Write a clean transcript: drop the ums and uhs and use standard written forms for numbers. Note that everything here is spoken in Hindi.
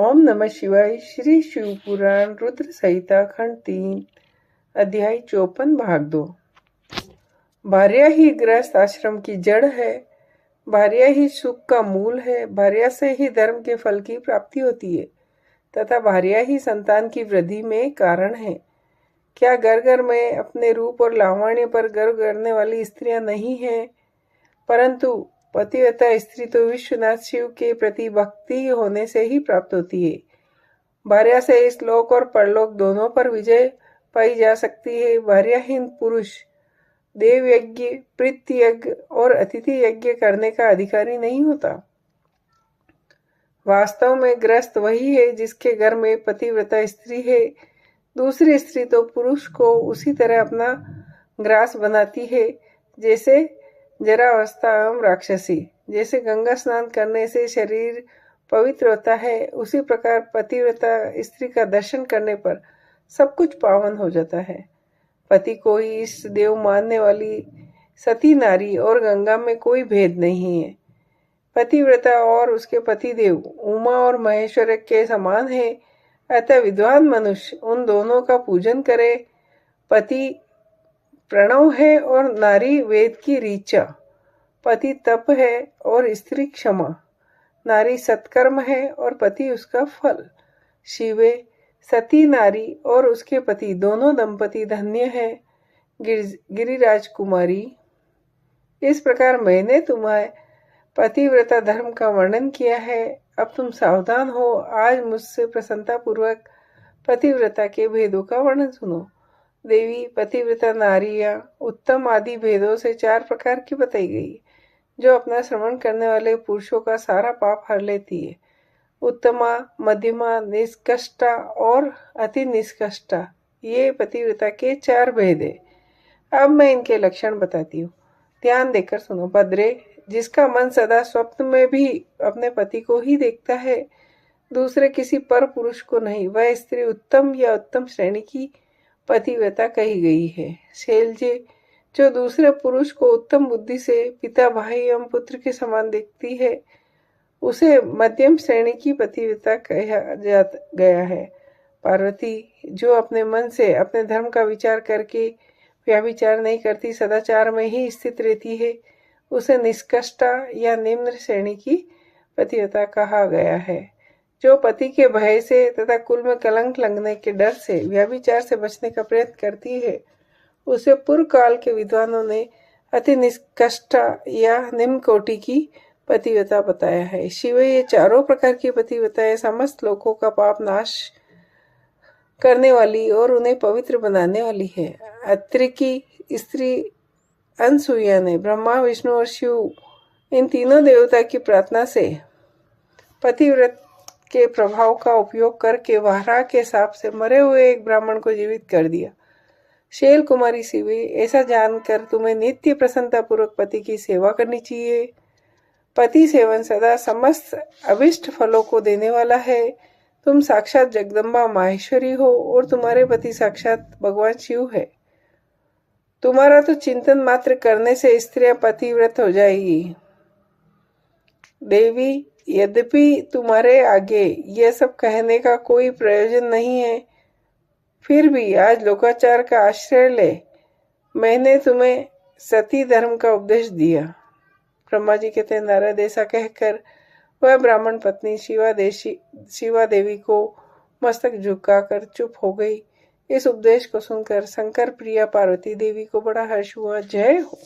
ओम नमः शिवाय। श्री शिव पुराण रुद्र संहिता खंड 3 अध्याय 54 भाग 2। भार्या ही गृहस्थ आश्रम की जड़ है, भार्या ही सुख का मूल है, भार्या से ही धर्म के फल की प्राप्ति होती है तथा भार्या ही संतान की वृद्धि में कारण है। क्या घर घर में अपने रूप और लावण्य पर गर्व करने वाली स्त्रियां नहीं हैं? परंतु पतिव्रता स्त्री तो विश्वनाथ शिव के प्रति भक्ति होने से ही प्राप्त होती है। भार्या से इस लोक और परलोक दोनों पर विजय पाई जा सकती है। भार्याहीन पुरुष देव यज्ञ, प्रीति यज्ञ और अतिथि यज्ञ करने का अधिकारी नहीं होता। वास्तव में गृहस्थ वही है जिसके घर में पतिव्रता स्त्री है। दूसरी स्त्री तो पुरुष को उसी तरह अपना ग्रास बनाती है जैसे जरावस्था एवं राक्षसी। जैसे गंगा स्नान करने से शरीर पवित्र होता है, उसी प्रकार पतिव्रता स्त्री का दर्शन करने पर सब कुछ पावन हो जाता है। पति को ही इष्ट देव मानने वाली सती नारी और गंगा में कोई भेद नहीं है। पतिव्रता और उसके पति देव उमा और महेश्वर के समान है। अतः विद्वान मनुष्य उन दोनों का पूजन करे। पति प्रणव है और नारी वेद की ऋचा। पति तप है और स्त्री क्षमा। नारी सत्कर्म है और पति उसका फल। शिवे सती नारी और उसके पति दोनों दंपति धन्य है। गिरिराज कुमारी, इस प्रकार मैंने तुम्हारे पतिव्रता धर्म का वर्णन किया है। अब तुम सावधान हो। आज मुझसे प्रसन्नता पूर्वक पतिव्रता के भेदों का वर्णन सुनो। देवी, पतिव्रता नारियां उत्तम आदि भेदों से 4 प्रकार की बताई गई, जो अपना श्रवण करने वाले पुरुषों का सारा पाप हर लेती है। उत्तमा, मध्यमा, निष्कष्टा और अति निष्कष्टा, ये पतिव्रता के 4 भेद है। अब मैं इनके लक्षण बताती हूँ, ध्यान देकर सुनो। भद्रे, जिसका मन सदा स्वप्न में भी अपने पति को ही देखता है, दूसरे किसी पर पुरुष को नहीं, वह स्त्री उत्तम या उत्तम श्रेणी की पतिव्रता कही गई है। शैलजे, जो दूसरे पुरुष को उत्तम बुद्धि से पिता, भाई एवं पुत्र के समान देखती है, उसे मध्यम श्रेणी की पतिव्रता कहा गया है। पार्वती, जो अपने मन से अपने धर्म का विचार करके व्याभिचार नहीं करती, सदाचार में ही स्थित रहती है, उसे निष्कष्टा या निम्न श्रेणी की पतिव्रता कहा गया है। जो पति के भय से तथा कुल में कलंक लगने के डर से व्याभिचार से बचने का प्रयत्न करती है, उसे पूर्व काल के विद्वानों ने अति निष्कष्टा या निम्न कोटि की पतिव्रता बताया है। शिव, ये चारों प्रकार की पतिव्रताएं समस्त लोगों का पाप नाश करने वाली और उन्हें पवित्र बनाने वाली है। अत्रि की स्त्री अनसुईया ने ब्रह्मा, विष्णु और शिव, इन तीनों देवता की प्रार्थना से पतिव्रत के प्रभाव का उपयोग करके वाराह के साप से मरे हुए एक ब्राह्मण को जीवित कर दिया। शैल कुमारी शिवे, ऐसा जानकर तुम्हें नित्य प्रसन्नता पूर्वक पति की सेवा करनी चाहिए। पति सेवन सदा समस्त अभिष्ट फलों को देने वाला है। तुम साक्षात जगदम्बा माहेश्वरी हो और तुम्हारे पति साक्षात भगवान शिव है। तुम्हारा तो चिंतन मात्र करने से स्त्रियां पतिव्रत हो जाएगी। देवी, यद्यपि तुम्हारे आगे यह सब कहने का कोई प्रयोजन नहीं है, फिर भी आज लोकाचार का आश्रय ले मैंने तुम्हें सती धर्म का उपदेश दिया। ब्रह्मा जी कहते हैं, नारद ऐसा कहकर वह ब्राह्मण पत्नी शिवा देवी को मस्तक झुकाकर चुप हो गई। इस उपदेश को सुनकर शंकर प्रिया पार्वती देवी को बड़ा हर्ष हुआ। जय हो।